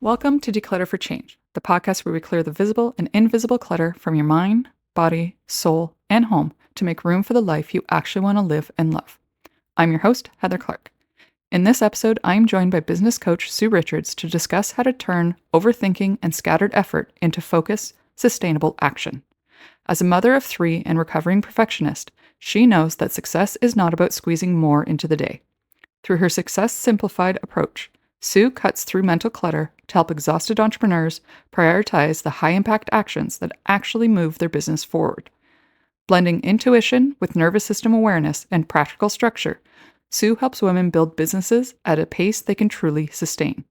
Welcome to Declutter for Change, the podcast where we clear the visible and invisible clutter from your mind, body, soul, and home to make room for the life you actually want to live and love. I'm your host, Heather Clark. In this episode, I am joined by business coach Sue Richards to discuss how to turn overthinking and scattered effort into focused, sustainable action. As a mother of 3 and recovering perfectionist, she knows that success is not about squeezing more into the day. Through her Success Simplified approach, Sue cuts through mental clutter to help exhausted entrepreneurs prioritize the high-impact actions that actually move their business forward. Blending intuition with nervous system awareness and practical structure, Sue helps women build businesses at a pace they can truly sustain.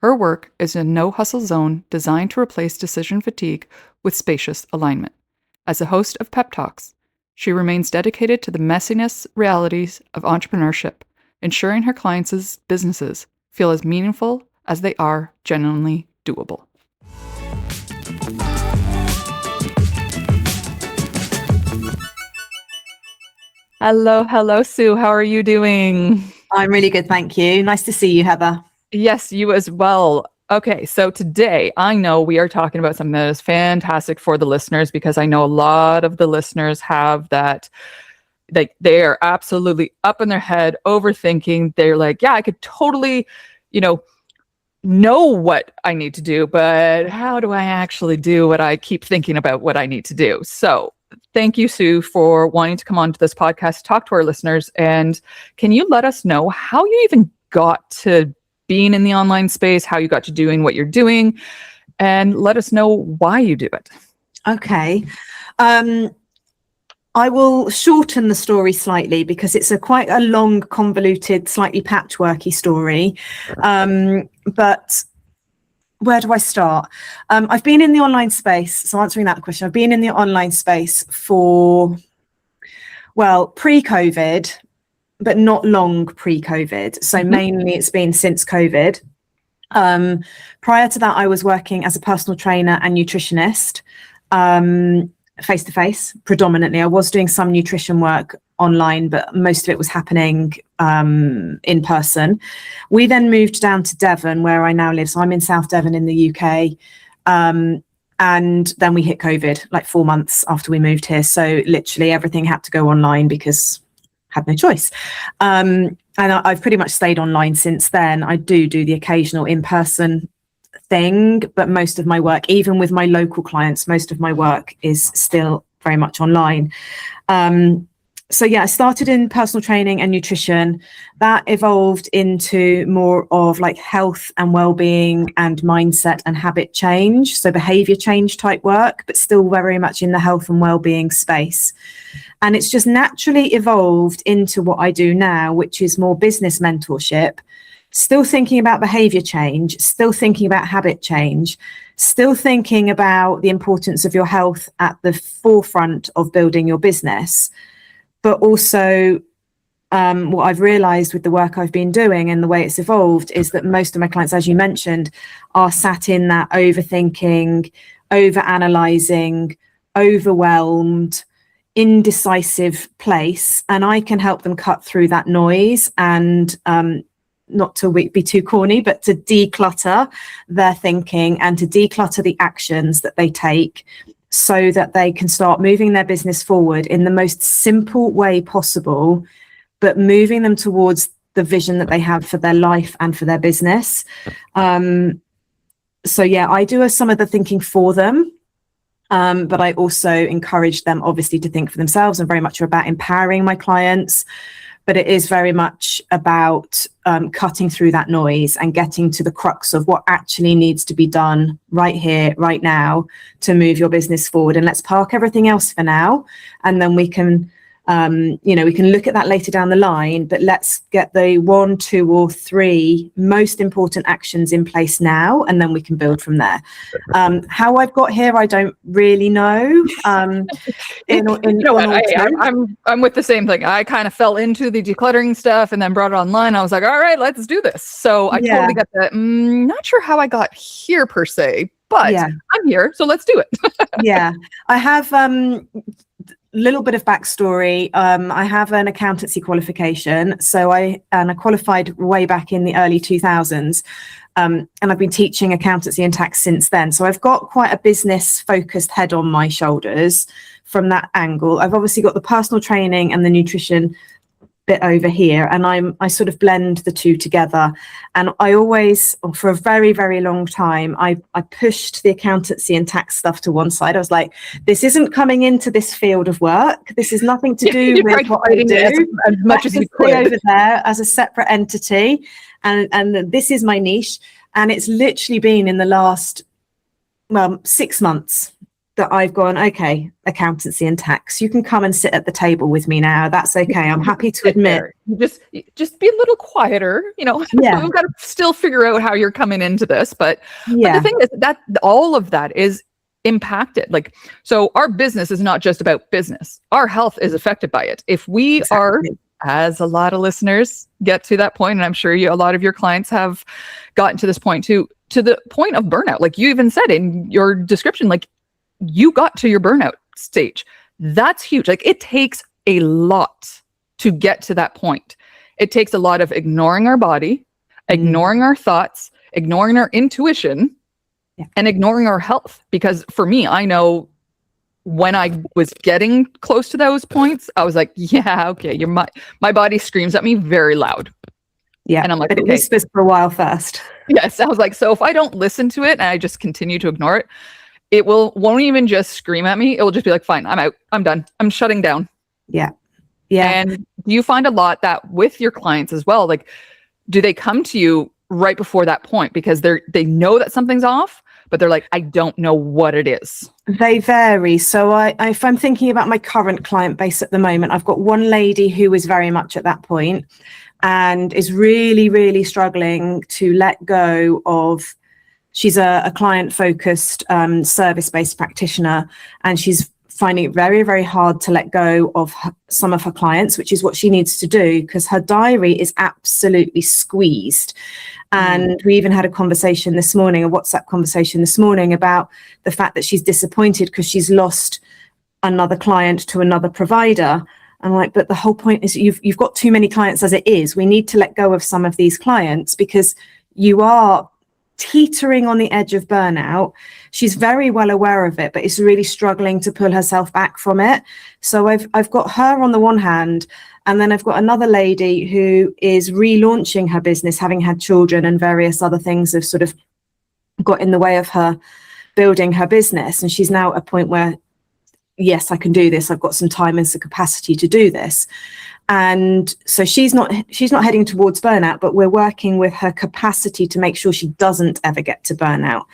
Her work is a no-hustle zone designed to replace decision fatigue with spacious alignment. As a host of Pep Talks, she remains dedicated to the messiness realities of entrepreneurship, ensuring her clients' businesses feel as meaningful as they are genuinely doable. Hello, Sue. How are you doing? I'm really good, thank you. Nice to see you, Heather. Yes, you as well. Okay, so today I know we are talking about something that is fantastic for the listeners because I know a lot of the listeners have that. They are absolutely up in their head, overthinking. They're like, yeah, I could totally, know what I need to do, but how do I actually do what I keep thinking about what I need to do? So thank you, Sue, for wanting to come on to this podcast, talk to our listeners. And can you let us know how you even got to being in the online space, how you got to doing what you're doing, and let us know why you do it? Okay. I will shorten the story slightly because it's quite a long, convoluted, slightly patchworky story. But where do I start? I've been in the online space. So answering that question, I've been in the online space for, pre-COVID, but not long pre-COVID. So mainly it's been since COVID. Prior to that, I was working as a personal trainer and nutritionist. Face-to-face predominantly. I was doing some nutrition work online, but most of it was happening in person. We then moved down to Devon, where I now live. So I'm in South Devon in the UK. And then we hit COVID like 4 months after we moved here. So literally everything had to go online because I had no choice. And I've pretty much stayed online since then. I do the occasional in-person thing, but most of my work, even with my local clients, most of my work is still very much online. I started in personal training and nutrition. That evolved into more of like health and well-being and mindset and habit change, so behavior change type work, but still very much in the health and well-being space. And it's just naturally evolved into what I do now, which is more business mentorship. Still thinking about behavior change, still thinking about habit change, still thinking about the importance of your health at the forefront of building your business. But also what I've realized with the work I've been doing and the way it's evolved is that most of my clients, as you mentioned, are sat in that overthinking, overanalyzing, overwhelmed, indecisive place. And I can help them cut through that noise and not to be too corny, but to declutter their thinking and to declutter the actions that they take so that they can start moving their business forward in the most simple way possible, but moving them towards the vision that they have for their life and for their business. I do some of the thinking for them. But I also encourage them obviously to think for themselves and very much about empowering my clients. But it is very much about cutting through that noise and getting to the crux of what actually needs to be done right here, right now, to move your business forward. And let's park everything else for now. And then we can, we can look at that later down the line, but let's get the 1, 2, or 3 most important actions in place now, and then we can build from there. How I've got here, I don't really know. I'm with the same thing. I kind of fell into the decluttering stuff and then brought it online. I was like, all right, let's do this. So I totally get that. Not sure how I got here per se, but I'm here, so let's do it. I have little bit of backstory. I have an accountancy qualification, so I qualified way back in the early 2000s. And I've been teaching accountancy and tax since then. So I've got quite a business focused head on my shoulders from that angle. I've obviously got the personal training and the nutrition bit over here, and I sort of blend the two together. And I always, for a very, very long time, I pushed the accountancy and tax stuff to one side. I was like, this isn't coming into this field of work. This is nothing to do with what I do. As much as you could over there as a separate entity, and this is my niche. And it's literally been in the last 6 months that I've gone, okay, accountancy and tax, you can come and sit at the table with me now. That's okay. I'm happy to admit. Just be a little quieter, Yeah. We've got to still figure out how you're coming into this. But the thing is that all of that is impacted. Like, so our business is not just about business. Our health is affected by it. If we are, as a lot of listeners get to that point, and I'm sure a lot of your clients have gotten to this point too, to the point of burnout. Like you even said in your description, like, you got to your burnout stage. That's huge. Like it takes a lot to get to that point. It takes a lot of ignoring our body, ignoring our thoughts, ignoring our intuition, and ignoring our health. Because for me, I know when I was getting close to those points, I was like, yeah, okay, my body screams at me very loud. Yeah. And I'm like, but it okay. whispers for a while first. Yes. I was like, so if I don't listen to it and I just continue to ignore it, it won't even just scream at me. It will just be like, fine, I'm out. I'm done. I'm shutting down. Yeah. Yeah. And do you find a lot that with your clients as well? Like, do they come to you right before that point because they know that something's off, but they're like, I don't know what it is? They vary. So if I'm thinking about my current client base at the moment, I've got one lady who is very much at that point and is really, really struggling to let go of. She's a client-focused, service-based practitioner, and she's finding it very, very hard to let go of some of her clients, which is what she needs to do because her diary is absolutely squeezed. And we even had a conversation this morning, a WhatsApp conversation this morning about the fact that she's disappointed because she's lost another client to another provider. I'm like, but the whole point is you've got too many clients as it is. We need to let go of some of these clients because you are teetering on the edge of burnout. She's very well aware of it, but is really struggling to pull herself back from it. So I've got her on the one hand, and then I've got another lady who is relaunching her business, having had children and various other things have sort of got in the way of her building her business. And she's now at a point where, yes, I can do this. I've got some time and some capacity to do this. And so she's not heading towards burnout, but we're working with her capacity to make sure she doesn't ever get to burnout.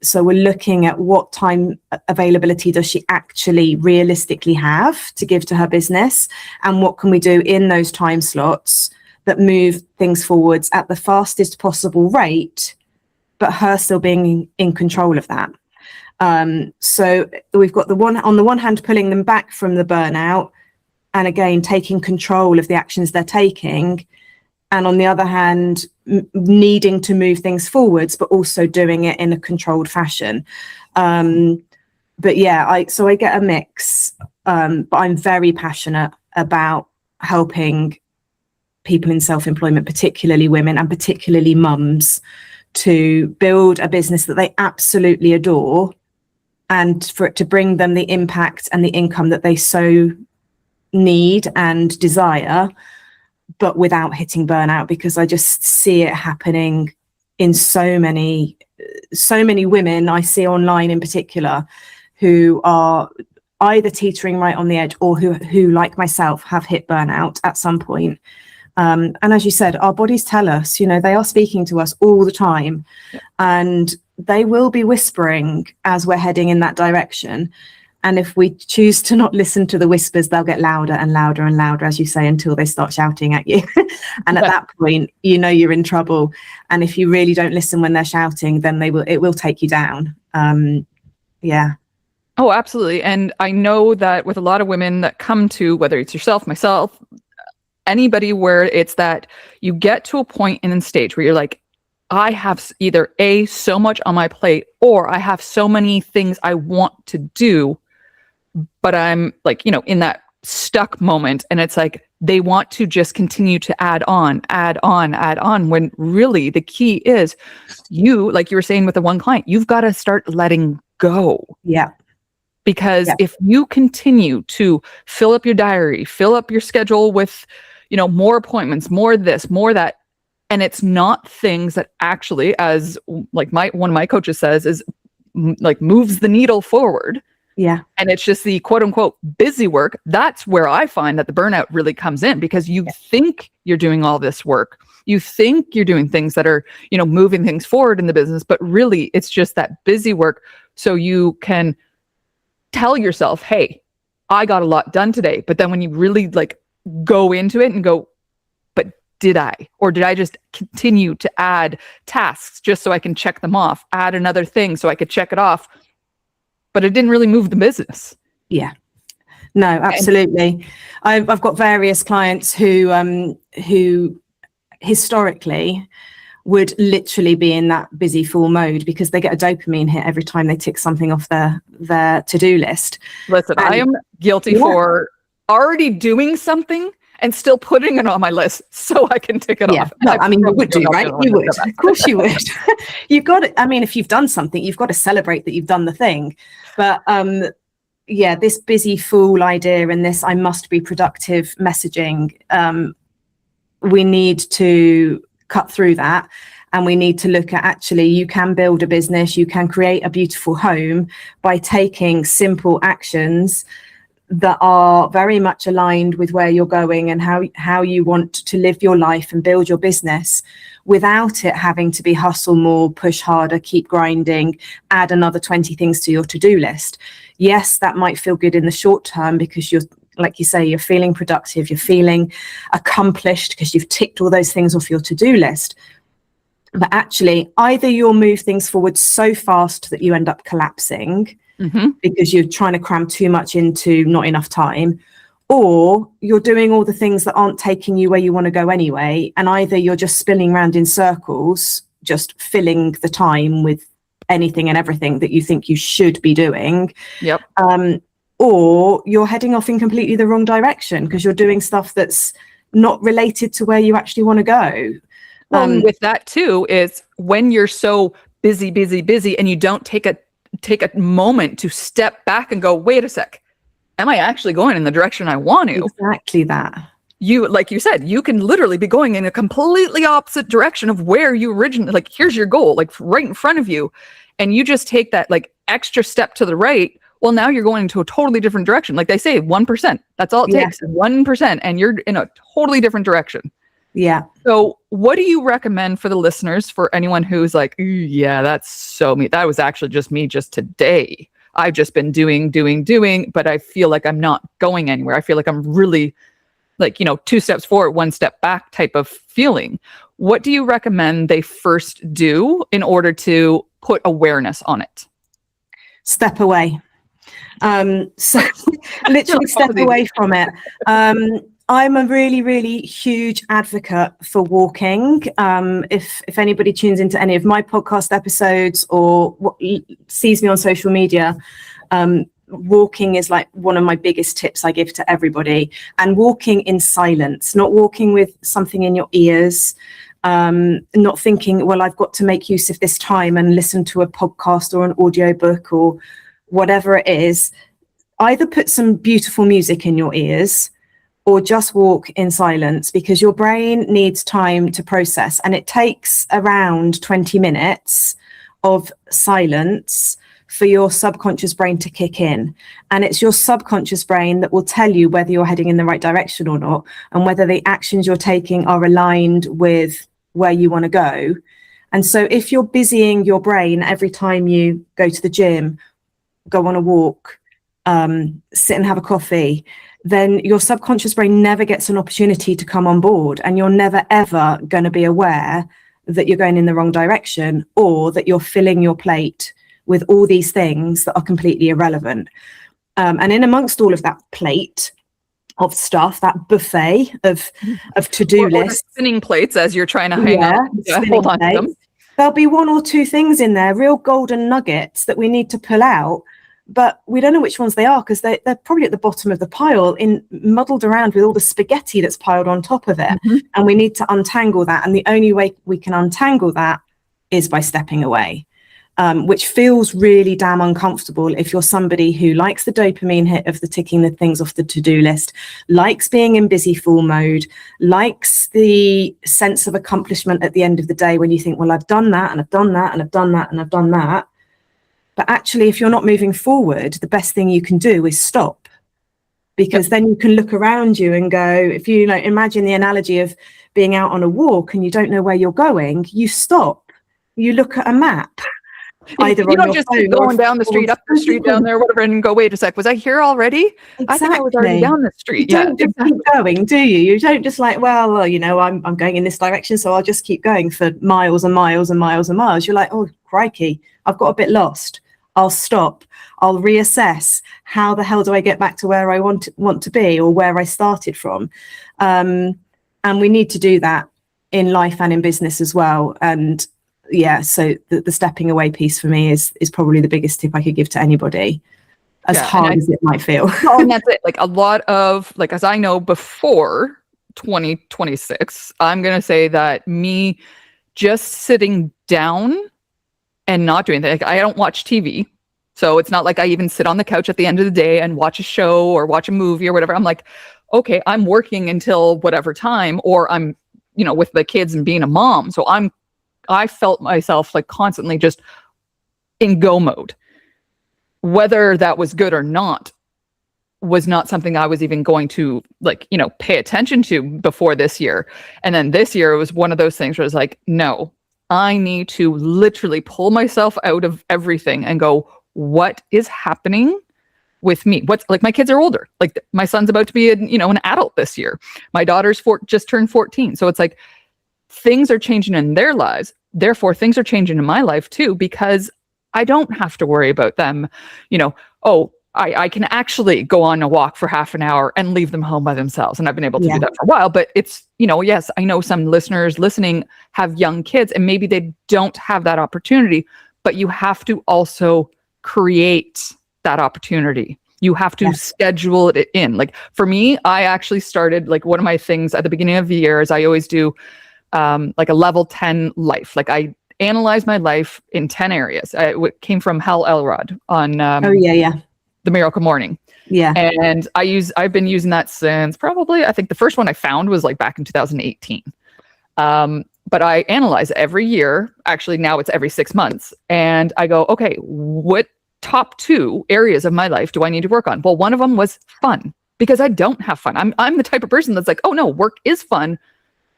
So we're looking at what time availability does she actually realistically have to give to her business, and what can we do in those time slots that move things forwards at the fastest possible rate, but her still being in control of that. So we've got on the one hand, pulling them back from the burnout, and again, taking control of the actions they're taking. And on the other hand, needing to move things forwards, but also doing it in a controlled fashion. But yeah, I get a mix, but I'm very passionate about helping people in self-employment, particularly women and particularly mums, to build a business that they absolutely adore and for it to bring them the impact and the income that they so need and desire, but without hitting burnout, because I just see it happening in so many women I see online in particular who are either teetering right on the edge or who like myself have hit burnout at some point. And as you said, our bodies tell us, they are speaking to us all the time, and they will be whispering as we're heading in that direction. And if we choose to not listen to the whispers, they'll get louder and louder and louder, as you say, until they start shouting at you. And at that point, you're in trouble. And if you really don't listen when they're shouting, then it will take you down. Yeah. Oh, absolutely. And I know that with a lot of women that come to, whether it's yourself, myself, anybody, where it's that you get to a point in the stage where you're like, I have either so much on my plate, or I have so many things I want to do, but I'm like, in that stuck moment, and it's like they want to just continue to add on, when really the key is, you, like you were saying with the one client, you've got to start letting go. Yeah. Because Yeah. if you continue to fill up your diary, fill up your schedule with, more appointments, more this, more that, and it's not things that actually, as like one of my coaches says, is like moves the needle forward. Yeah. And it's just the quote unquote busy work. That's where I find that the burnout really comes in, because you think you're doing all this work. You think you're doing things that are, moving things forward in the business, but really it's just that busy work. So you can tell yourself, hey, I got a lot done today. But then when you really like go into it and go, but did I? Or did I just continue to add tasks just so I can check them off, add another thing so I could check it off? But it didn't really move the business. Yeah. No, absolutely. I've got various clients who historically would literally be in that busy full mode because they get a dopamine hit every time they tick something off their to-do list. Listen, I am guilty for already doing something and still putting it on my list so I can tick it off. No, I mean, you would do, right? You would. Of course you would. You've got to, I mean, if you've done something, you've got to celebrate that you've done the thing. But this busy fool idea and this I must be productive messaging, we need to cut through that. And we need to look at, actually, you can build a business, you can create a beautiful home by taking simple actions that are very much aligned with where you're going and how you want to live your life and build your business, without it having to be hustle more, push harder, keep grinding, add another 20 things to your to-do list. Yes, that might feel good in the short term because you're, like you say, you're feeling productive, you're feeling accomplished because you've ticked all those things off your to-do list. But actually, either you'll move things forward so fast that you end up collapsing, because you're trying to cram too much into not enough time, or you're doing all the things that aren't taking you where you want to go anyway, and either you're just spinning around in circles, just filling the time with anything and everything that you think you should be doing, or you're heading off in completely the wrong direction because you're doing stuff that's not related to where you actually want to go. Well, with that too is when you're so busy and you don't take a moment to step back and go, wait a sec, am I actually going in the direction I want to? Exactly that. You, like you said, you can literally be going in a completely opposite direction of where you originally, like, here's your goal, like right in front of you. And you just take that like extra step to the right. Well, now you're going into a totally different direction. Like they say, 1%, that's all it takes, 1%. And you're in a totally different direction. Yeah. So what do you recommend for the listeners, for anyone who's like, yeah, that's so me. That was actually just me just today. I've just been doing, but I feel like I'm not going anywhere. I feel like I'm really like, 2 steps forward, 1 step back type of feeling. What do you recommend they first do in order to put awareness on it? Step away. So literally step away from it. I'm a really, really huge advocate for walking. If anybody tunes into any of my podcast episodes or sees me on social media, walking is like one of my biggest tips I give to everybody. And walking in silence, not walking with something in your ears, not thinking, well, I've got to make use of this time and listen to a podcast or an audiobook or whatever it is. Either put some beautiful music in your ears or just walk in silence, because your brain needs time to process. And it takes around 20 minutes of silence for your subconscious brain to kick in. And it's your subconscious brain that will tell you whether you're heading in the right direction or not, and whether the actions you're taking are aligned with where you want to go. And so if you're busying your brain every time you go to the gym, go on a walk, sit and have a coffee, then your subconscious brain never gets an opportunity to come on board, and you're never ever going to be aware that you're going in the wrong direction, or that you're filling your plate with all these things that are completely irrelevant. And in amongst all of that plate of stuff, that buffet of to-do lists, spinning plates as you're trying to hold on to them, there'll be 1 or 2 things in there, real golden nuggets that we need to pull out. but we don't know which ones they are, because they're probably at the bottom of the pile, muddled around with all the spaghetti that's piled on top of it. Mhm. And we need to untangle that. And the only way we can untangle that is by stepping away, which feels really damn uncomfortable if you're somebody who likes the dopamine hit of the ticking the things off the to-do list, likes being in busy fool mode, likes the sense of accomplishment at the end of the day when you think, well, I've done that and I've done that and I've done that and I've done that. But actually, if you're not moving forward, the best thing you can do is stop, because then you can look around you and go, if you imagine the analogy of being out on a walk and you don't know where you're going, you stop, you look at a map. You don't just keep going down the street, up the street, down there, whatever, and go, wait a sec, was I here already? Exactly. I think I was already down the street. You don't just keep going, do you? You don't just like, well, I'm going in this direction, so I'll just keep going for miles and miles and miles and miles. You're like, oh, crikey, I've got a bit lost. I'll stop. I'll reassess. How the hell do I get back to where I want to be, or where I started from? And we need to do that in life and in business as well. And so the stepping away piece for me is probably the biggest tip I could give to anybody, as hard as it might feel. And that's it. Like a lot of, like, as I know, before 2026, I'm going to say that me just sitting down and not doing that. Like, I don't watch TV. So it's not like I even sit on the couch at the end of the day and watch a show or watch a movie or whatever. I'm like, okay, I'm working until whatever time, or I'm, with the kids and being a mom. So I felt myself like constantly just in go mode. Whether that was good or not was not something I was even going to pay attention to before this year. And then this year it was one of those things where I was like, no, I need to literally pull myself out of everything and go, what is happening with me? What's like, my kids are older. Like, my son's about to be an adult this year. My daughter's just turned 14. So it's like, things are changing in their lives. Therefore, things are changing in my life too, because I don't have to worry about them, I can actually go on a walk for half an hour and leave them home by themselves. And I've been able to do that for a while, but it's, yes, I know some listeners listening have young kids and maybe they don't have that opportunity, but you have to also create that opportunity. You have to schedule it in. Like, for me, I actually started, like, one of my things at the beginning of the year is I always do like a level 10 life. Like, I analyze my life in 10 areas. It came from Hal Elrod on The Miracle Morning. Yeah. And I've been using that since probably, I think the first one I found was like back in 2018. But I analyze every year. Actually, now it's every 6 months. And I go, okay, what top 2 areas of my life do I need to work on? Well, one of them was fun, because I don't have fun. I'm the type of person that's like, oh no, work is fun.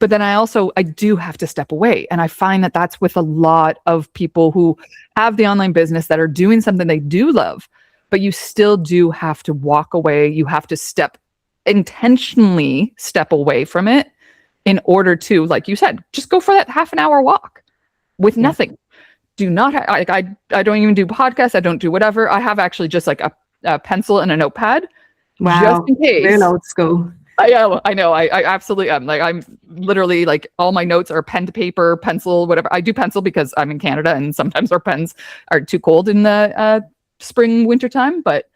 But then I do have to step away. And I find that that's with a lot of people who have the online business that are doing something they do love, but you still do have to walk away. You have to intentionally step away from it in order to, like you said, just go for that half an hour walk with nothing. Do not, I don't even do podcasts. I don't do whatever. I have actually just like a pencil and a notepad. Wow. Just in case. Real old school. I know. I absolutely am. Like, I'm literally like, all my notes are pen to paper, pencil, whatever. I do pencil because I'm in Canada and sometimes our pens are too cold in the spring, winter time. But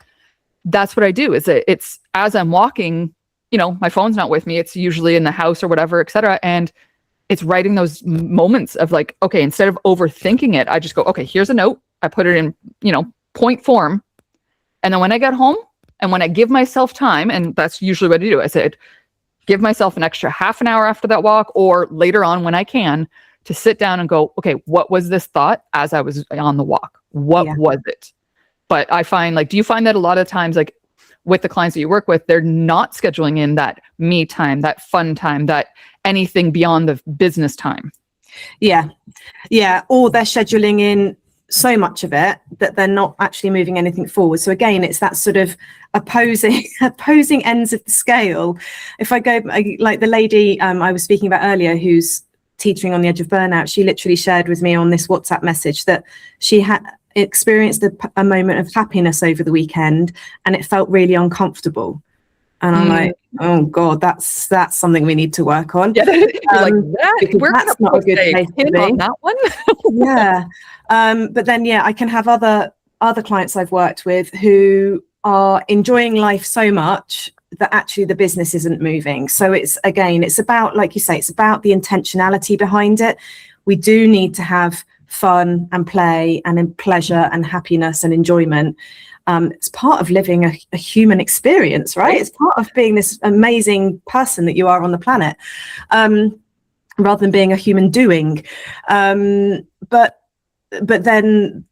that's what I do. It's as I'm walking, my phone's not with me. It's usually in the house or whatever, etc. And it's writing those moments of like, okay, instead of overthinking it, I just go, okay, here's a note. I put it in, point form. And then when I get home, and when I give myself time, and that's usually what I do, I said, give myself an extra half an hour after that walk, or later on when I can, to sit down and go, okay, what was this thought as I was on the walk? What was it? But I find, like, do you find that a lot of times, like with the clients that you work with, they're not scheduling in that me time, that fun time, that anything beyond the business time? Yeah. Or they're scheduling in so much of it that they're not actually moving anything forward. So again, it's that sort of opposing ends of the scale. If I go, like the lady I was speaking about earlier, who's teetering on the edge of burnout, she literally shared with me on this WhatsApp message that she had experienced a moment of happiness over the weekend and it felt really uncomfortable. And I'm like, oh God, that's something we need to work on. Yeah, like that. We're that's not a good place to be. On that one. But then, I can have other other clients I've worked with who are enjoying life so much that actually the business isn't moving. So it's about, like you say, it's about the intentionality behind it. We do need to have fun and play and pleasure and happiness and enjoyment. It's part of living a human experience, right? It's part of being this amazing person that you are on the planet, rather than being a human doing. But then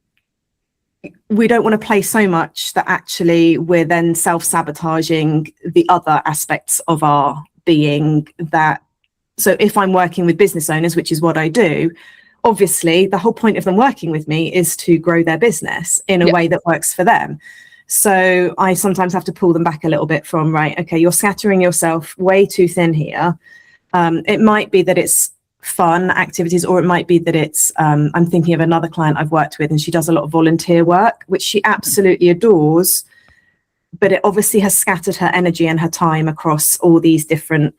we don't want to play so much that actually we're then self-sabotaging the other aspects of our being. So if I'm working with business owners, which is what I do, obviously the whole point of them working with me is to grow their business in a way that works for them. So I sometimes have to pull them back a little bit from, right, okay, you're scattering yourself way too thin here. It might be that it's fun activities, or it might be that it's I'm thinking of another client I've worked with, and she does a lot of volunteer work, which she absolutely adores, but it obviously has scattered her energy and her time across all these different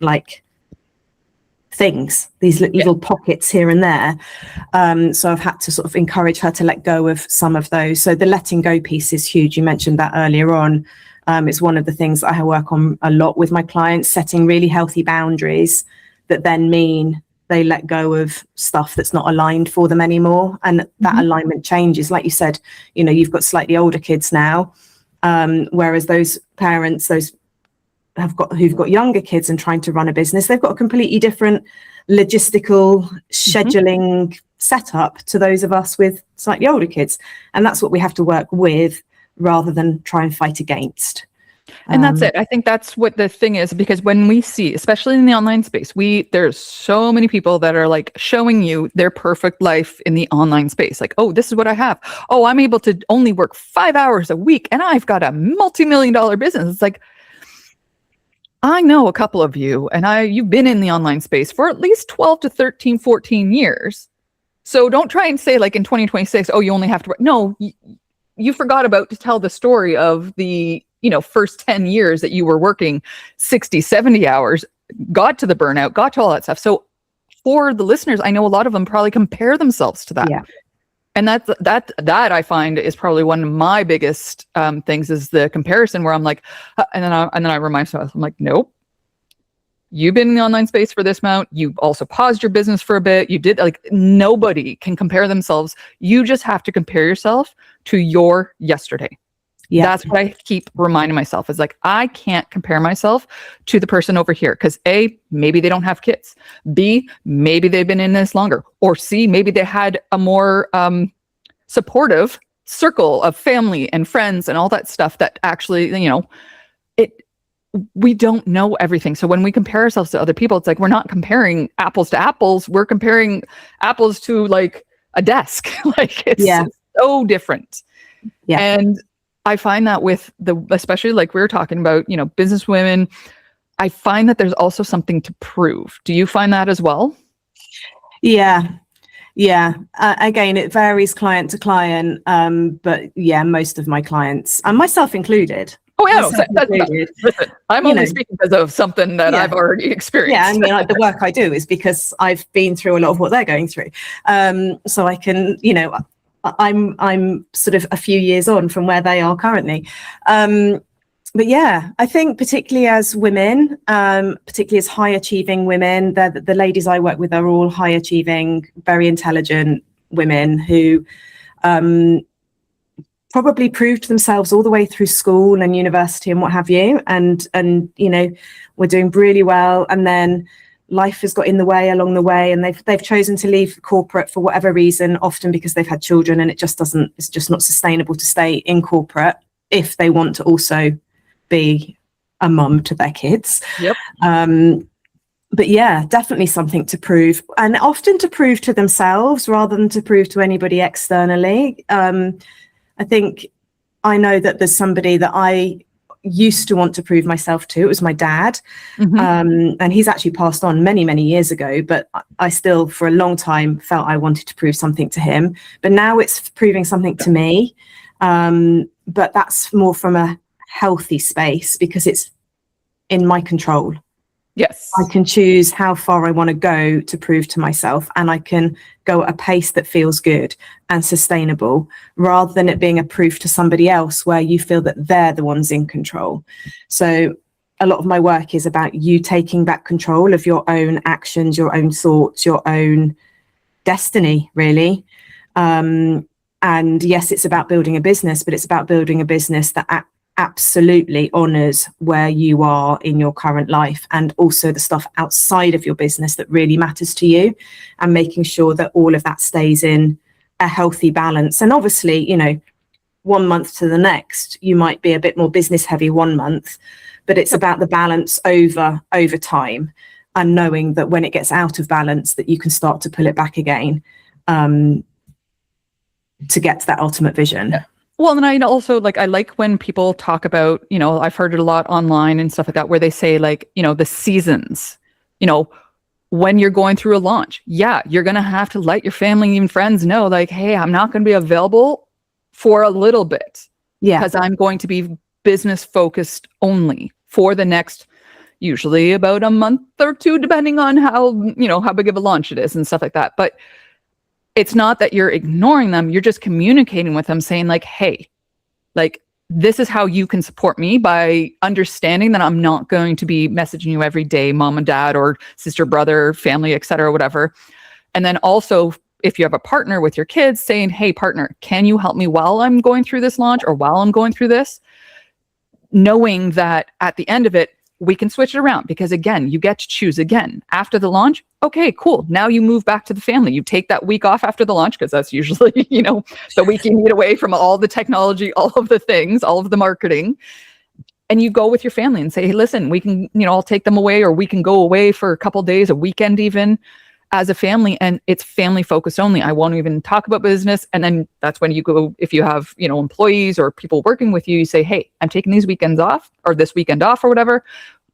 things, these little pockets here and there. So I've had to sort of encourage her to let go of some of those. So the letting go piece is huge. You mentioned that earlier on. It's one of the things that I work on a lot with my clients, setting really healthy boundaries that then mean they let go of stuff that's not aligned for them anymore. And that alignment changes. Like you said, you've got slightly older kids now, whereas those parents, who've got younger kids and trying to run a business, they've got a completely different logistical scheduling setup to those of us with slightly older kids. And that's what we have to work with rather than try and fight against. And that's it. I think that's what the thing is, because when we see, especially in the online space, there's so many people that are like showing you their perfect life in the online space. Like, oh, this is what I have. Oh, I'm able to only work 5 hours a week and I've got a multi-million-dollar business. It's like, I know a couple of you, and you've been in the online space for at least 12 to 13, 14 years. So don't try and say like in 2026, oh, you only have to work. No, you forgot about to tell the story of the first 10 years that you were working 60, 70 hours, got to the burnout, got to all that stuff. So for the listeners, I know a lot of them probably compare themselves to that. Yeah. And that I find is probably one of my biggest things, is the comparison, where I'm like, and then I remind myself, I'm like, nope, you've been in the online space for this amount. You also paused your business for a bit. You did, like, nobody can compare themselves. You just have to compare yourself to your yesterday. Yeah. That's what I keep reminding myself, is like, I can't compare myself to the person over here, because A, maybe they don't have kids. B, maybe they've been in this longer. Or C, maybe they had a more supportive circle of family and friends and all that stuff that actually, we don't know everything. So when we compare ourselves to other people, it's like, we're not comparing apples to apples. We're comparing apples to like a desk. Like it's so different. Yeah. And I find that with especially like we were talking about, business women, I find that there's also something to prove. Do you find that as well? Yeah. Yeah. Again, it varies client to client. But yeah, most of my clients, and myself included. Oh yeah, listen, I'm only speaking because of something that I've already experienced. Yeah, I mean, like, the work I do is because I've been through a lot of what they're going through. So I can, I'm sort of a few years on from where they are currently. But yeah, I think particularly as women, particularly as high achieving women, the ladies I work with are all high achieving, very intelligent women who probably proved themselves all the way through school and university and what have you. And we're doing really well. And then life has got in the way along the way, and they've chosen to leave corporate for whatever reason, often because they've had children, and it's just not sustainable to stay in corporate if they want to also be a mum to their kids. Yep. But yeah, definitely something to prove, and often to prove to themselves rather than to prove to anybody externally. I think I know that there's somebody that I used to want to prove myself to. It was my dad. And he's actually passed on many, many years ago, but I still for a long time felt I wanted to prove something to him. But now it's proving something to me. But that's more from a healthy space, because it's in my control. Yes. I can choose how far I want to go to prove to myself, and I can go at a pace that feels good and sustainable, rather than it being a proof to somebody else where you feel that they're the ones in control. So a lot of my work is about you taking back control of your own actions, your own thoughts, your own destiny, really. And yes, it's about building a business, but it's about building a business that absolutely honors where you are in your current life, and also the stuff outside of your business that really matters to you, and making sure that all of that stays in a healthy balance. And obviously, you know, 1 month to the next, you might be a bit more business heavy 1 month, but it's about the balance over time, and knowing that when it gets out of balance, that you can start to pull it back again, to get to that ultimate vision. Yeah. Well, and I also I like when people talk about, you know, I've heard it a lot online and stuff like that, where they say like, you know, the seasons, you know, when you're going through a launch, yeah, you're going to have to let your family and friends know like, hey, I'm not going to be available for a little bit, because I'm going to be business focused only for the next, usually about a month or two, depending on how, you know, how big of a launch it is and stuff like that. But it's not that you're ignoring them. You're just communicating with them, saying like, hey, like, this is how you can support me, by understanding that I'm not going to be messaging you every day, mom and dad or sister, brother, family, etc., whatever. And then also, if you have a partner with your kids, saying, hey, partner, can you help me while I'm going through this launch or while I'm going through this? Knowing that at the end of it, we can switch it around, because again, you get to choose again after the launch. Okay, cool. Now you move back to the family. You take that week off after the launch, because that's usually, you know, the week you need away from all the technology, all of the things, all of the marketing. And you go with your family and say, hey, listen, we can, you know, I'll take them away, or we can go away for a couple of days, a weekend even, as a family. And it's family focused only. I won't even talk about business. And then that's when you go, if you have, you know, employees or people working with you, you say, hey, I'm taking these weekends off, or this weekend off, or whatever,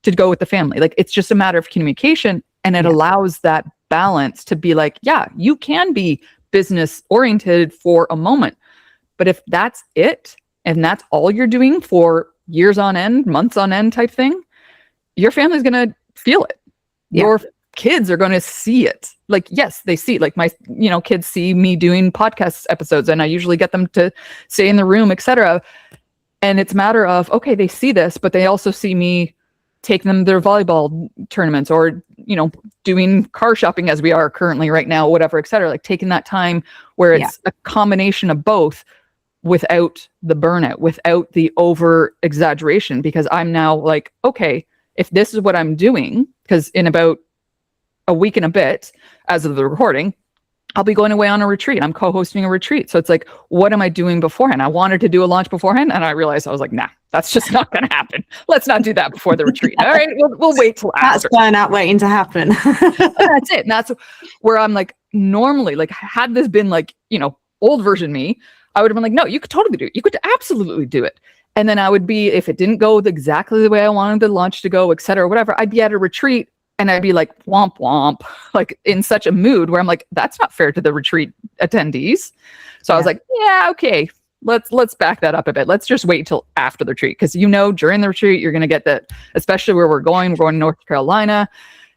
to go with the family. Like, it's just a matter of communication, and it allows that balance to be like, yeah, you can be business oriented for a moment, but if that's it, and that's all you're doing for years on end, months on end type thing, your family's going to feel it. Your kids are going to see it. Like, yes, they see, like, my, you know, kids see me doing podcast episodes, and I usually get them to stay in the room, etc. And it's a matter of, okay, they see this, but they also see me taking them to their volleyball tournaments, or, you know, doing car shopping as we are currently right now, whatever, etc. Like, taking that time where it's a combination of both, without the burnout, without the over exaggeration, because I'm now like, okay, if this is what I'm doing, because in about a week and a bit, as of the recording, I'll be going away on a retreat. I'm co-hosting a retreat. So it's like, what am I doing beforehand? I wanted to do a launch beforehand, and I realized, I was like, nah, that's just not going to happen. Let's not do that before the retreat. All right, we'll wait till after. That's burnout waiting to happen. That's it. And that's where I'm like, normally, like, had this been like, you know, old version me, I would have been like, no, you could totally do it. You could absolutely do it. And then I would be, if it didn't go exactly the way I wanted the launch to go, et cetera, whatever, I'd be at a retreat, and I'd be like, womp womp, like, in such a mood where I'm like, that's not fair to the retreat attendees. So I was like, yeah, okay, let's back that up a bit. Let's just wait till after the retreat, because, you know, during the retreat, you're going to get that, especially where we're going to North Carolina.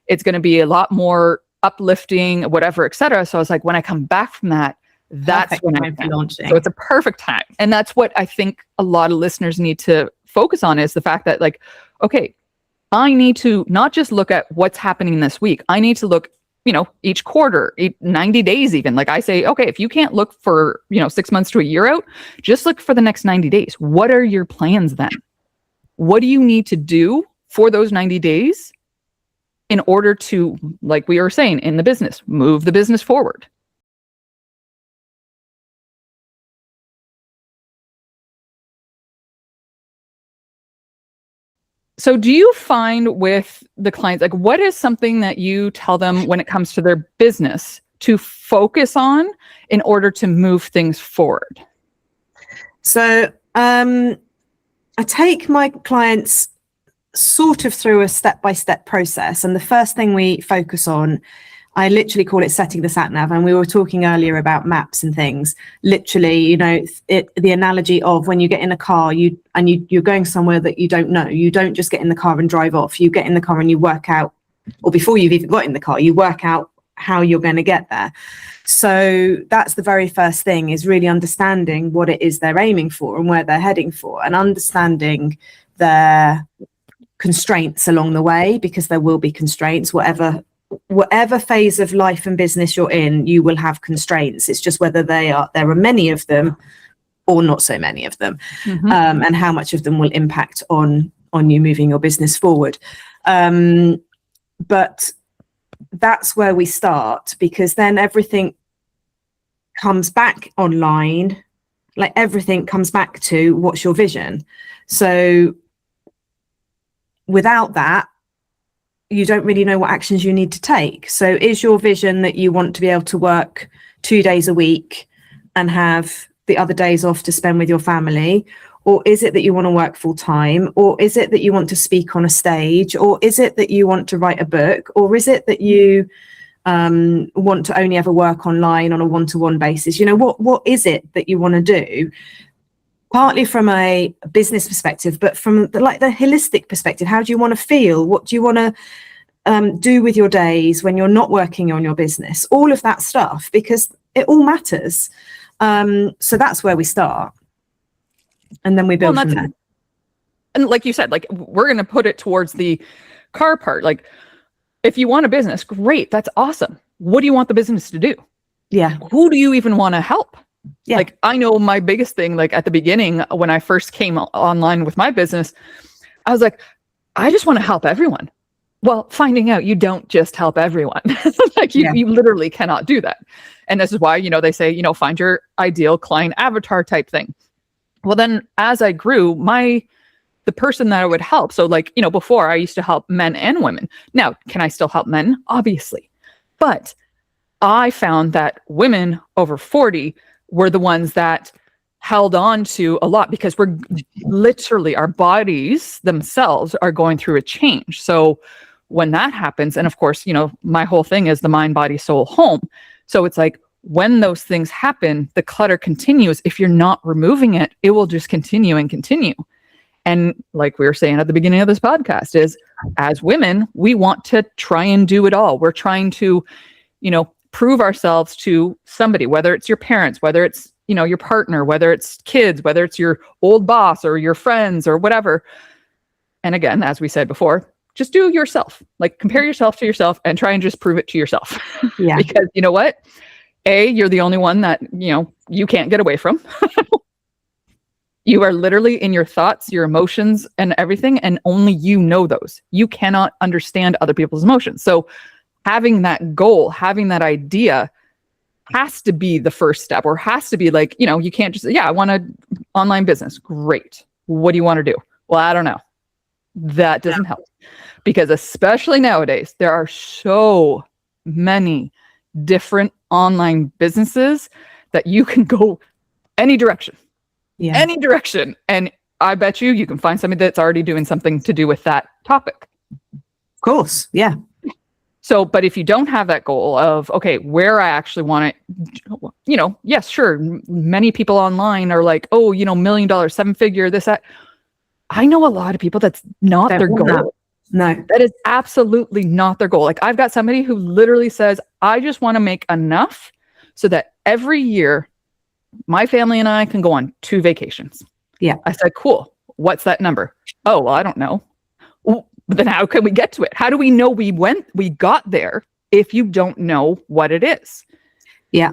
It's going to be a lot more uplifting, whatever, et cetera. So I was like, when I come back from that, that's perfect when I'm launching. So it's a perfect time. And that's what I think a lot of listeners need to focus on, is the fact that, like, okay, I need to not just look at what's happening this week. I need to look, you know, each quarter, 90 days even. Like, I say, okay, if you can't look for, you know, 6 months to a year out, just look for the next 90 days. What are your plans then? What do you need to do for those 90 days in order to, like we were saying in the business, move the business forward? So do you find with the clients, like, what is something that you tell them when it comes to their business to focus on in order to move things forward? So I take my clients sort of through a step-by-step process. And the first thing we focus on, I literally call it setting the sat nav. And we were talking earlier about maps and things. Literally, you know, the analogy of when you get in a car, you're going somewhere that you don't know. You don't just get in the car and drive off. You get in the car and you work out or before you've even got in the car, you work out how you're going to get there. So that's the very first thing, is really understanding what it is they're aiming for and where they're heading for, and understanding their constraints along the way, because there will be constraints. Whatever phase of life and business you're in, you will have constraints. It's just whether there are many of them or not so many of them, and how much of them will impact on you moving your business forward. But that's where we start, because then everything comes back online, like everything comes back to what's your vision. So without that, you don't really know what actions you need to take. So is your vision that you want to be able to work 2 days a week and have the other days off to spend with your family? Or is it that you want to work full time? Or is it that you want to speak on a stage? Or is it that you want to write a book? Or is it that you want to only ever work online on a one-to-one basis? You know, what is it that you want to do? Partly from a business perspective, but from the holistic perspective, how do you want to feel? What do you want to do with your days when you're not working on your business? All of that stuff, because it all matters. So that's where we start. And then we build from there. And like you said, like, we're going to put it towards the car part. Like, if you want a business, great. That's awesome. What do you want the business to do? Yeah. Who do you even want to help? Yeah. Like, I know my biggest thing, like at the beginning, when I first came online with my business, I was like, I just want to help everyone. Well, finding out you don't just help everyone. Like, you literally cannot do that. And this is why, they say, find your ideal client avatar type thing. Well, then as I grew, the person that I would help. So like, before I used to help men and women. Now, can I still help men? Obviously. But I found that women over 40 were the ones that held on to a lot, because we're literally, our bodies themselves are going through a change. So when that happens, and of course, my whole thing is the mind, body, soul, home. So it's like, when those things happen, the clutter continues. If you're not removing it, it will just continue and continue. And like we were saying at the beginning of this podcast, is as women, we want to try and do it all. We're trying to, prove ourselves to somebody, whether it's your parents, whether it's, your partner, whether it's kids, whether it's your old boss or your friends or whatever. And again, as we said before, just do yourself, like compare yourself to yourself and try and just prove it to yourself. Yeah. Because you know what? You're the only one that, you can't get away from. You are literally in your thoughts, your emotions and everything, and only you know those. You cannot understand other people's emotions. So having that goal, having that idea has to be the first step, or has to be like, you can't just, I want an online business. Great. What do you want to do? Well, I don't know. That doesn't help, because especially nowadays, there are so many different online businesses that you can go any direction. Yeah. Any direction. And I bet you can find somebody that's already doing something to do with that topic. Of course. Yeah. So, but if you don't have that goal of, okay, where I actually want it, yes, sure. Many people online are like, oh, $1 million, 7-figure, this, that. I know a lot of people that's not their goal. No, that is absolutely not their goal. Like, I've got somebody who literally says, I just want to make enough so that every year my family and I can go on 2 vacations. Yeah. I said, cool. What's that number? Oh, well, I don't know. Well, but then how can we get to it? How do we know we got there if you don't know what it is? Yeah.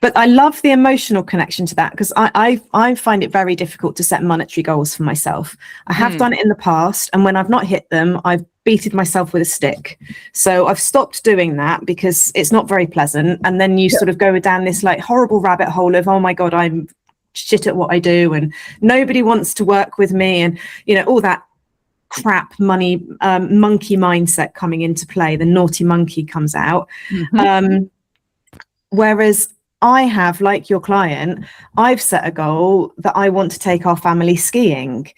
But I love the emotional connection to that, because I find it very difficult to set monetary goals for myself. I have done it in the past, and when I've not hit them, I've beated myself with a stick. So I've stopped doing that, because it's not very pleasant. And then you sort of go down this like horrible rabbit hole of, oh my God, I'm shit at what I do, and nobody wants to work with me, and all that crap money monkey mindset coming into play. The naughty monkey comes out. Whereas I have, like your client, I've set a goal that I want to take our family skiing.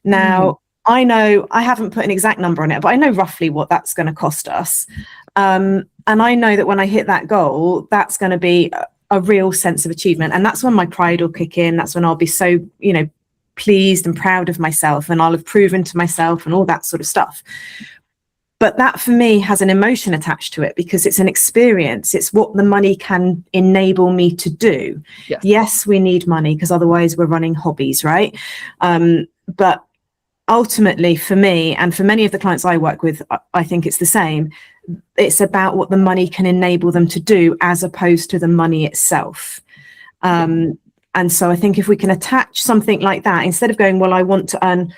Now, I know I haven't put an exact number on it, but I know roughly what that's going to cost us. And I know that when I hit that goal, that's going to be a real sense of achievement. And that's when my pride will kick in. That's when I'll be so, pleased and proud of myself, and I'll have proven to myself and all that sort of stuff. But that for me has an emotion attached to it because it's an experience. It's what the money can enable me to do. Yes, we need money because otherwise we're running hobbies, right? But ultimately for me and for many of the clients I work with, I think it's the same. It's about what the money can enable them to do as opposed to the money itself. And so I think if we can attach something like that, instead of going, well, I want to earn,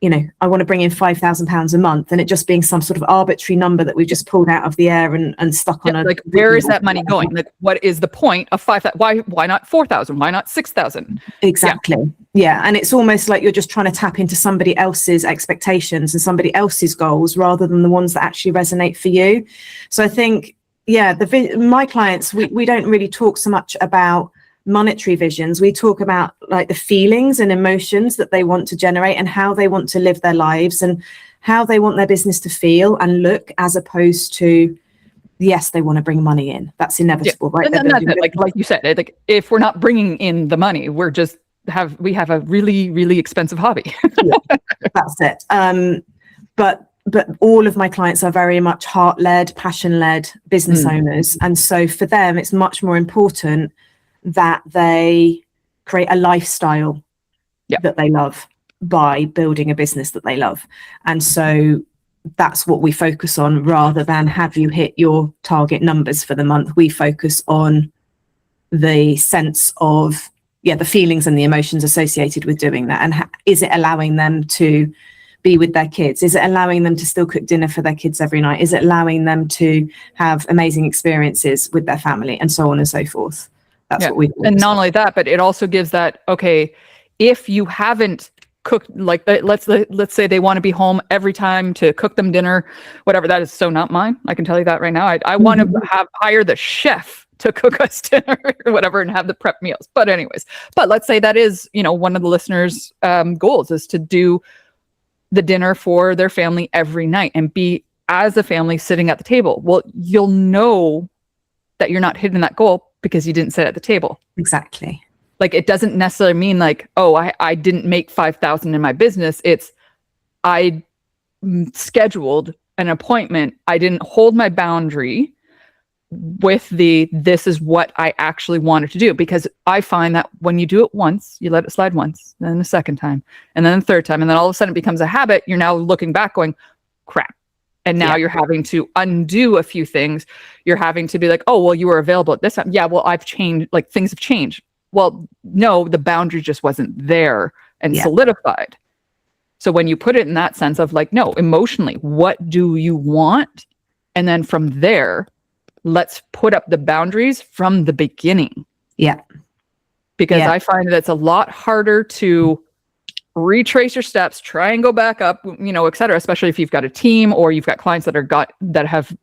I want to bring in £5,000 a month, and it just being some sort of arbitrary number that we've just pulled out of the air and stuck on a. Like, where is that money going? Like, what is the point of 5,000? Why not 4,000? Why not 6,000? Exactly. Yeah. And it's almost like you're just trying to tap into somebody else's expectations and somebody else's goals rather than the ones that actually resonate for you. So I think, my clients, we don't really talk so much about monetary visions. We talk about like the feelings and emotions that they want to generate and how they want to live their lives and how they want their business to feel and look, as opposed to, yes, they want to bring money in. That's inevitable, right? And that's it. Like you said, like if we're not bringing in the money, we have a really, really expensive hobby. That's it. But all of my clients are very much heart-led, passion-led business owners. And so for them, it's much more important that they create a lifestyle that they love by building a business that they love. And so that's what we focus on, rather than have you hit your target numbers for the month. We focus on the sense of, the feelings and the emotions associated with doing that. And is it allowing them to be with their kids? Is it allowing them to still cook dinner for their kids every night? Is it allowing them to have amazing experiences with their family, and so on and so forth? That's what we. And not only that, but it also gives that, okay, if you haven't cooked, like let's say they want to be home every time to cook them dinner, whatever, that is so not mine. I can tell you that right now. I want to hire the chef to cook us dinner or whatever and have the prep meals. But anyways, let's say that is, one of the listeners' goals is to do the dinner for their family every night and be, as a family, sitting at the table. Well, you'll know that you're not hitting that goal because you didn't sit at the table. Exactly. Like, it doesn't necessarily mean like, oh, I didn't make 5,000 in my business. It's, I scheduled an appointment. I didn't hold my boundary with this is what I actually wanted to do. Because I find that when you do it once, you let it slide once, then the second time, and then the third time, and then all of a sudden it becomes a habit. You're now looking back going, crap. And now you're having to undo a few things. You're having to be like, oh, well, you were available at this time. Yeah, well, I've changed, like things have changed. Well, no, the boundary just wasn't there and solidified. So when you put it in that sense of like, no, emotionally, what do you want? And then from there, let's put up the boundaries from the beginning. Yeah. Because I find that it's a lot harder to retrace your steps, try and go back up, et cetera, especially if you've got a team or you've got clients that have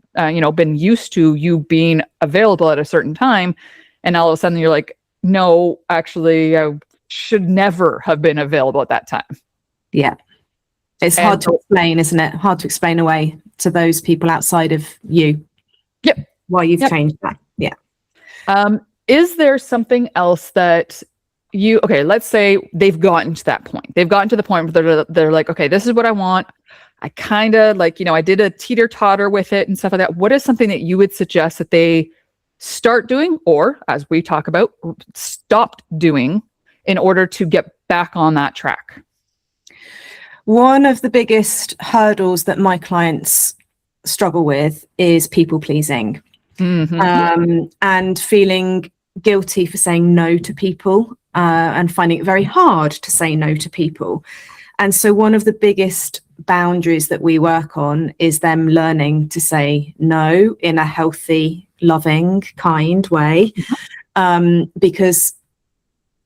been used to you being available at a certain time. And all of a sudden you're like, no, actually I should never have been available at that time. Yeah. It's hard to explain, isn't it? Hard to explain away to those people outside of you. Yep. Why you've changed that. Yeah. Is there something else that let's say they've gotten to that point. They've gotten to the point where they're like, okay, this is what I want. I kind of like, I did a teeter-totter with it and stuff like that. What is something that you would suggest that they start doing, or as we talk about, stopped doing in order to get back on that track? One of the biggest hurdles that my clients struggle with is people pleasing, and feeling guilty for saying no to people, and finding it very hard to say no to people. And so one of the biggest boundaries that we work on is them learning to say no in a healthy, loving, kind way. Because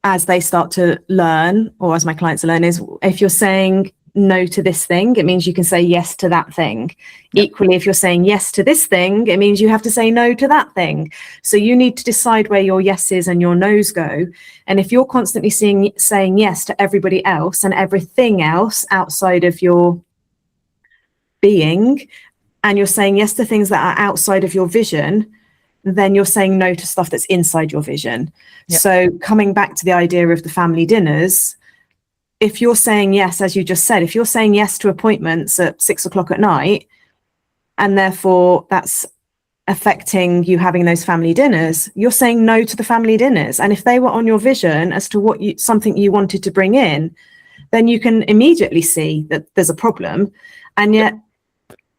as they start to learn, or as my clients learn, is if you're saying no to this thing, it means you can say yes to that thing. Yep. Equally, if you're saying yes to this thing, it means you have to say no to that thing. So you need to decide where your yeses and your nos go. And if you're constantly saying yes to everybody else and everything else outside of your being, and you're saying yes to things that are outside of your vision, then you're saying no to stuff that's inside your vision. Yep. So coming back to the idea of the family dinners, if you're saying yes, as you just said, if you're saying yes to appointments at 6 o'clock at night, and therefore that's affecting you having those family dinners, you're saying no to the family dinners. And if they were on your vision as to what something you wanted to bring in, then you can immediately see that there's a problem. And yet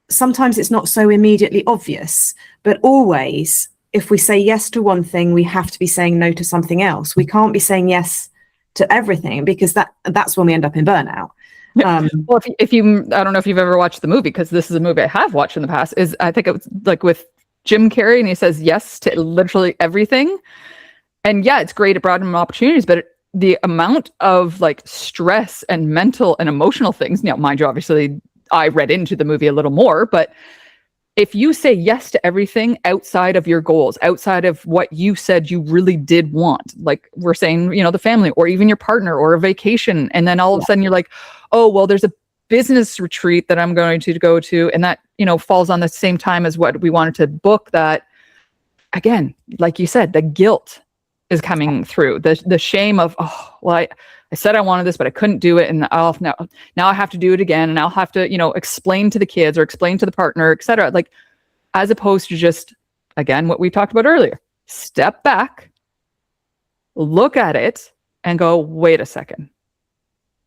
sometimes it's not so immediately obvious, but always, if we say yes to one thing, we have to be saying no to something else. We can't be saying yes to everything, because that's when we end up in burnout. Well, if you, I don't know if you've ever watched the movie, because this is a movie I have watched in the past, is I think it was like with Jim Carrey, and he says yes to literally everything. And yeah, it's great. It brought him opportunities, but the amount of like stress and mental and emotional things, now, mind you, obviously I read into the movie a little more, but if you say yes to everything outside of your goals, outside of what you said you really did want, like we're saying, you know, the family or even your partner or a vacation, and then all of a sudden you're like, oh, well, there's a business retreat that I'm going to go to, and that, you know, falls on the same time as what we wanted to book, that again, like you said, the guilt is coming through, the shame of, oh, well, I said I wanted this, but I couldn't do it, and now I have to do it again, and I'll have to, you know, explain to the kids or explain to the partner, etc. Like, as opposed to just, again, what we talked about earlier, step back, look at it, and go, wait a second.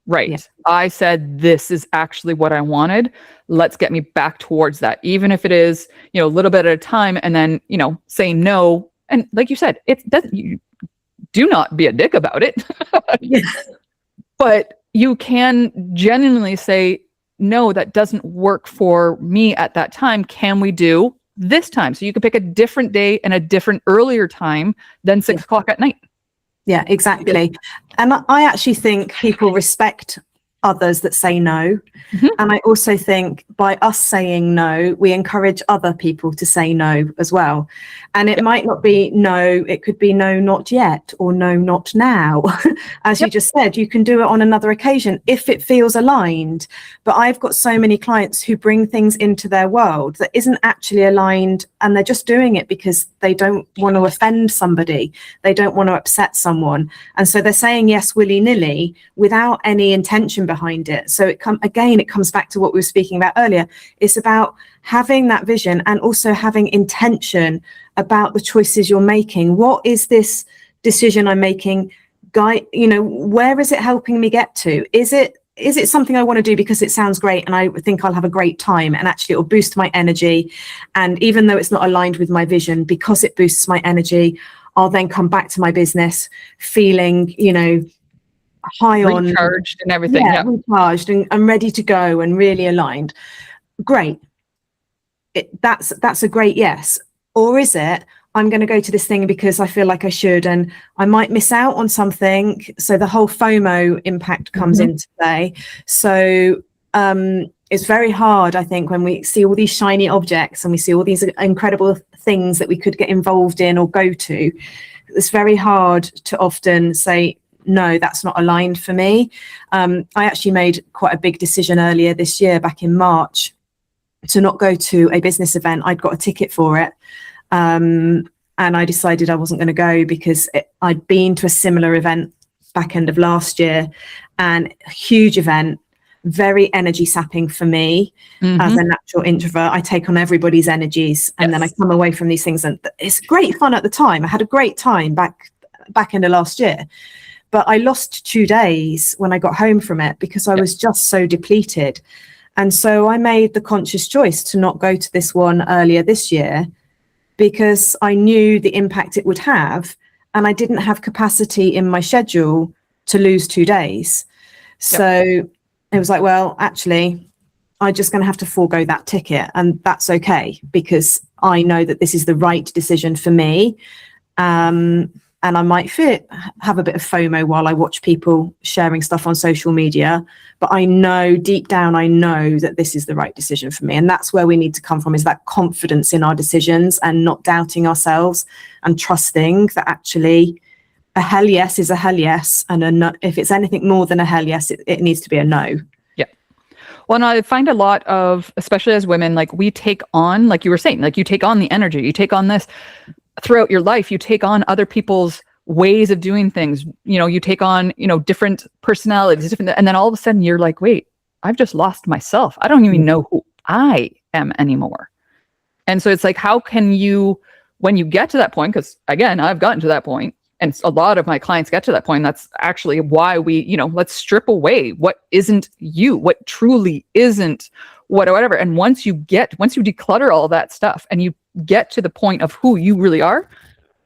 Right. Yeah. I said this is actually what I wanted. Let's get me back towards that, even if it is, you know, a little bit at a time, and then, you know, say no. And like you said, it doesn't. You do not be a dick about it. Yeah. But you can genuinely say, no, that doesn't work for me at that time. Can we do this time? So you can pick a different day and a different earlier time than 6 o'clock at night. Yeah, exactly. And I actually think people respect others that say no. Mm-hmm. And I also think by us saying no, we encourage other people to say no as well. And it might not be no, it could be no, not yet, or no, not now. As you just said, you can do it on another occasion if it feels aligned. But I've got so many clients who bring things into their world that isn't actually aligned, and they're just doing it because they don't want to offend somebody. They don't want to upset someone. And so they're saying yes willy-nilly without any intention behind it. So it comes back to what we were speaking about earlier. It's about having that vision and also having intention about the choices you're making. What is this decision I'm making? You know, where is it helping me get to? Is it something I want to do because it sounds great and I think I'll have a great time, and actually it will boost my energy? And even though it's not aligned with my vision, because it boosts my energy, I'll then come back to my business feeling, you know, high on, recharged and everything. Yeah. Recharged and ready to go and really aligned. Great. That's a great yes. Or is it, I'm going to go to this thing because I feel like I should, and I might miss out on something. So the whole FOMO impact comes into play. So it's very hard, I think, when we see all these shiny objects and we see all these incredible things that we could get involved in or go to. It's very hard to often say, no, that's not aligned for me. I actually made quite a big decision earlier this year, back in March, to not go to a business event. I'd got a ticket for it. And I decided I wasn't going to go because I'd been to a similar event back end of last year, and a huge event, very energy sapping for me as a natural introvert. I take on everybody's energies, and then I come away from these things, and it's great fun at the time. I had a great time back end of last year, but I lost 2 days when I got home from it because I was just so depleted. And so I made the conscious choice to not go to this one earlier this year, because I knew the impact it would have, and I didn't have capacity in my schedule to lose 2 days. So it was like, well, actually, I'm just going to have to forego that ticket, and that's okay, because I know that this is the right decision for me. And I might have a bit of FOMO while I watch people sharing stuff on social media, but I know deep down, I know that this is the right decision for me. And that's where we need to come from, is that confidence in our decisions and not doubting ourselves, and trusting that actually a hell yes is a hell yes. And a no, if it's anything more than a hell yes, it needs to be a no. Yeah. Well, and I find a lot of, especially as women, like we take on, like you were saying, like you take on the energy, you take on this throughout your life, you take on other people's ways of doing things, you know, you take on, you know, different personalities, and then all of a sudden you're like, wait, I've just lost myself. I don't even know who I am anymore. And so it's like, how can you, when you get to that point, because again, I've gotten to that point, and a lot of my clients get to that point. That's actually why we, let's strip away what isn't you, what truly isn't whatever. And once you declutter all that stuff and you get to the point of who you really are,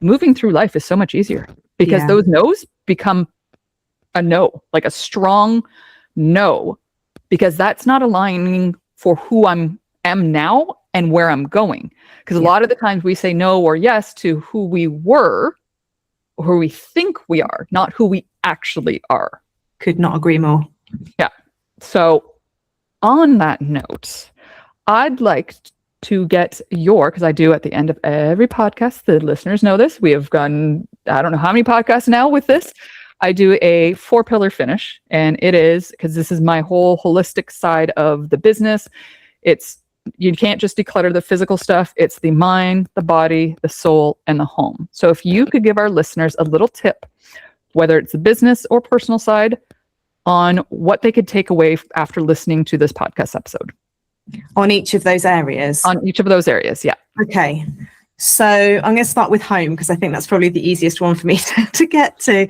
moving through life is so much easier, because those no's become a no, like a strong no, because that's not aligning for who I am now and where I'm going. Because a lot of the times we say no or yes to who we were, or who we think we are, not who we actually are. Could not agree more. Yeah. So on that note, I'd like to get because I do at the end of every podcast, the listeners know this, we have gone, I don't know how many podcasts now with this. I do a 4-pillar finish, and it is, because this is my whole holistic side of the business. You can't just declutter the physical stuff. It's the mind, the body, the soul, and the home. So if you could give our listeners a little tip, whether it's the business or personal side, on what they could take away after listening to this podcast episode. On each of those areas? On each of those areas, yeah. Okay. So I'm going to start with home, because I think that's probably the easiest one for me to get to.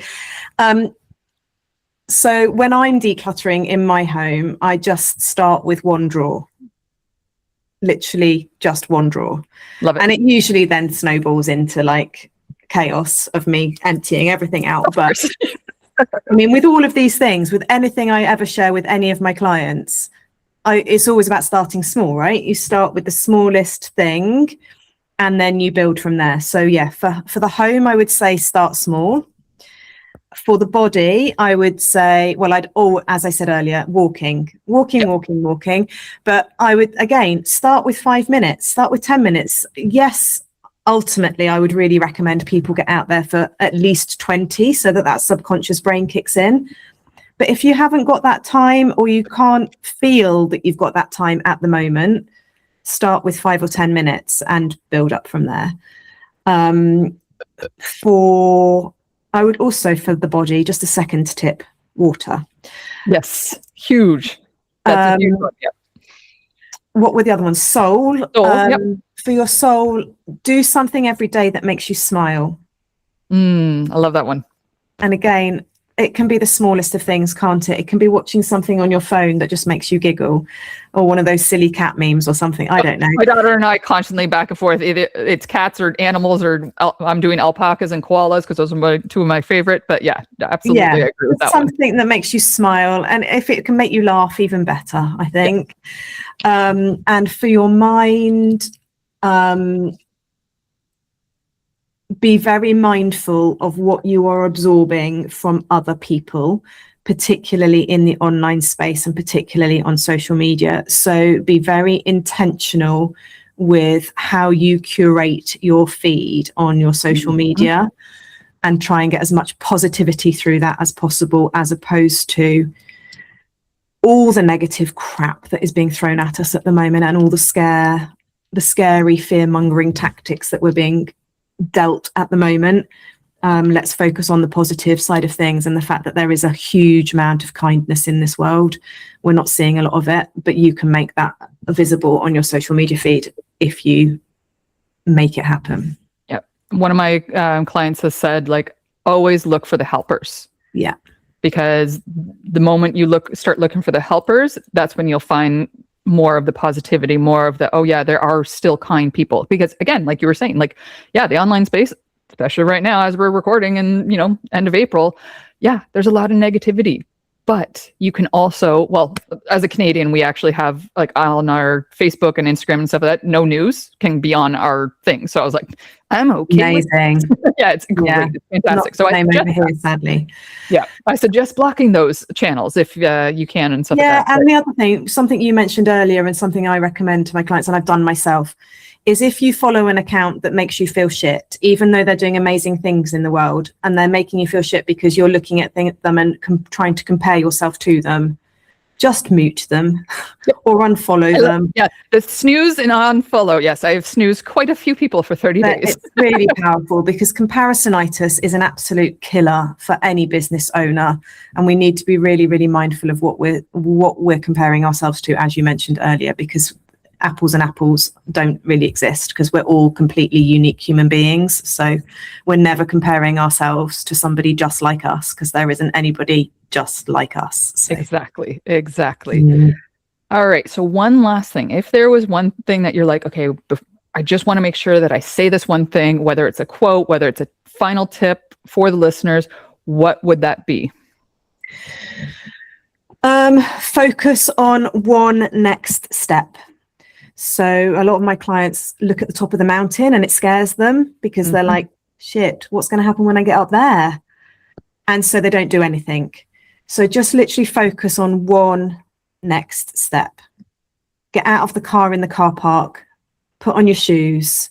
So when I'm decluttering in my home, I just start with one drawer. Literally just one drawer. Love it. And it usually then snowballs into like chaos of me emptying everything out. But I mean, with all of these things, with anything I ever share with any of my clients, it's always about starting small, right? You start with the smallest thing and then you build from there. So yeah, for the home, I would say start small. For the body, I would say, as I said earlier, walking. But I would, again, start with 5 minutes, start with 10 minutes. Yes, ultimately, I would really recommend people get out there for at least 20, so that subconscious brain kicks in. But if you haven't got that time, or you can't feel that you've got that time at the moment, start with 5 or 10 minutes and build up from there. I would also, for the body, just a second tip, water. Yes, huge. That's a huge one. Yep. What were the other ones? Soul. Yep. For your soul, do something every day that makes you smile. I love that one. And again, it can be the smallest of things, can't it? It can be watching something on your phone that just makes you giggle, or one of those silly cat memes or something. I don't know. My daughter and I constantly back and forth. Either it's cats or animals, or I'm doing alpacas and koalas, because those are two of my favorite. But yeah, absolutely, I agree with that something that makes you smile, and if it can make you laugh, even better, I think. Yeah. And for your mind, be very mindful of what you are absorbing from other people, particularly in the online space and particularly on social media. So be very intentional with how you curate your feed on your social media, and try and get as much positivity through that as possible, as opposed to all the negative crap that is being thrown at us at the moment, and all the scary fear-mongering tactics that we're being dealt at the moment. Let's focus on the positive side of things, and the fact that there is a huge amount of kindness in this world. We're not seeing a lot of it, but you can make that visible on your social media feed if you make it happen. Yeah. One of my clients has said, like, always look for the helpers. Yeah. Because the moment you start looking for the helpers, that's when you'll find more of the positivity, more of the, oh yeah, there are still kind people. Because again, like you were saying, like, yeah, the online space, especially right now as we're recording in, end of April, yeah, there's a lot of negativity. But you can also, well, as a Canadian, we actually have, like, on our Facebook and Instagram and stuff like that, no news can be on our thing. So I was like, I'm okay. Amazing. Yeah, it's great. Yeah. It's fantastic. So I over here, sadly. Yeah, I suggest blocking those channels if you can and stuff like that. Yeah, and the other thing, something you mentioned earlier, and something I recommend to my clients, and I've done myself, is if you follow an account that makes you feel shit, even though they're doing amazing things in the world, and they're making you feel shit because you're looking at them and trying to compare yourself to them, just mute them or unfollow them. Yeah, the snooze and unfollow. Yes, I have snoozed quite a few people for 30 days. It's really powerful, because comparisonitis is an absolute killer for any business owner, and we need to be really, really mindful of what we're comparing ourselves to, as you mentioned earlier, because apples and apples don't really exist, because we're all completely unique human beings. So we're never comparing ourselves to somebody just like us, because there isn't anybody just like us. So. Exactly. All right. So one last thing, if there was one thing that you're like, okay, I just want to make sure that I say this one thing, whether it's a quote, whether it's a final tip for the listeners, what would that be? Focus on one next step. So a lot of my clients look at the top of the mountain and it scares them, because they're like, shit, what's going to happen when I get up there? And so they don't do anything. So just literally focus on one next step. Get out of the car in the car park, put on your shoes.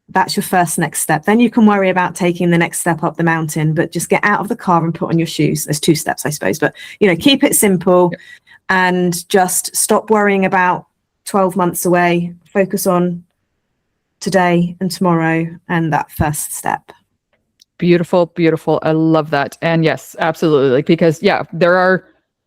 That's your first next step. Then you can worry about taking the next step up the mountain, but just get out of the car and put on your shoes. There's 2 steps, I suppose, but keep it simple and just stop worrying about 12 months away. Focus on today and tomorrow and that first step. Beautiful. I love that. And yes, absolutely. Because there are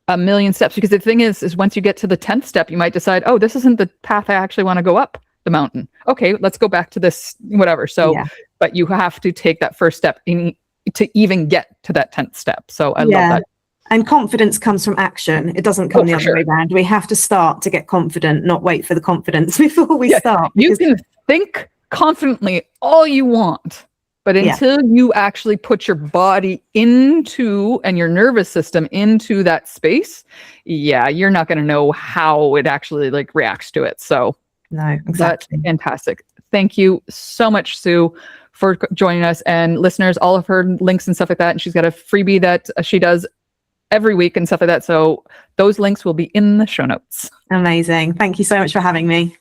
a million steps, because the thing is once you get to the 10th step, you might decide, oh, this isn't the path I actually want to go up the mountain. Okay, let's go back to this, whatever. So, but you have to take that first step to even get to that 10th step. So I love that. And confidence comes from action. It doesn't come the other way around. We have to start to get confident, not wait for the confidence before we start. You can think confidently all you want, but until you actually put your body into, and your nervous system into that space, you're not going to know how it actually reacts to it. So no, exactly. That's fantastic. Thank you so much, Sue, for joining us. And listeners, all of her links and stuff like that. And she's got a freebie that she does every week and stuff like that. So those links will be in the show notes. Amazing. Thank you so much for having me.